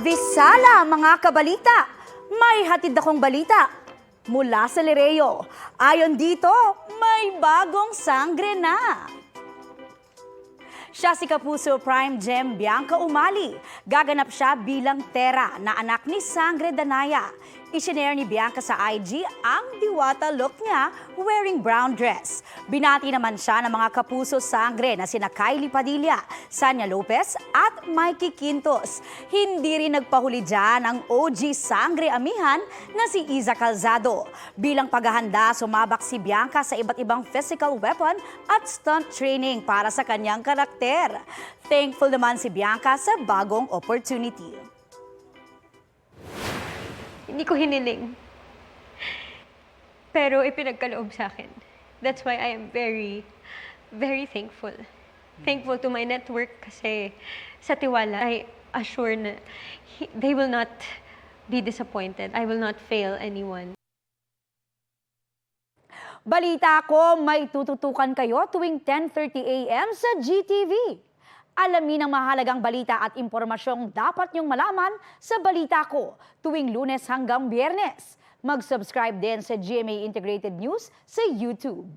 Visala mga kabalita, may hatid akong balita mula sa Lereo. Ayon dito, may bagong sangre na. Siya si Kapuso Prime Gem Bianca Umali. Gaganap siya bilang Tera na anak ni Sangre Danaya. Isinare ni Bianca sa IG ang diwata look niya wearing brown dress. Binati naman siya ng mga kapuso sangre na sina Kylie Padilla, Sanya Lopez at Mikey Quintos. Hindi rin nagpahuli dyan ang OG sangre amihan na si Iza Calzado. Bilang paghahanda, sumabak si Bianca sa iba't ibang physical weapon at stunt training para sa kanyang karakter. Thankful naman si Bianca sa bagong opportunity. Hindi ko hiniling. Pero ipinagkaloob sa akin. That's why I am very, very thankful. Thankful to my network kasi sa tiwala, I assure na they will not be disappointed. I will not fail anyone. Balita ko, may tututukan kayo tuwing 10:30 a.m. sa GTV. Alamin ang mahalagang balita at impormasyong dapat niyong malaman sa Balita Ko tuwing Lunes hanggang Biyernes. Mag-subscribe din sa GMA Integrated News sa YouTube.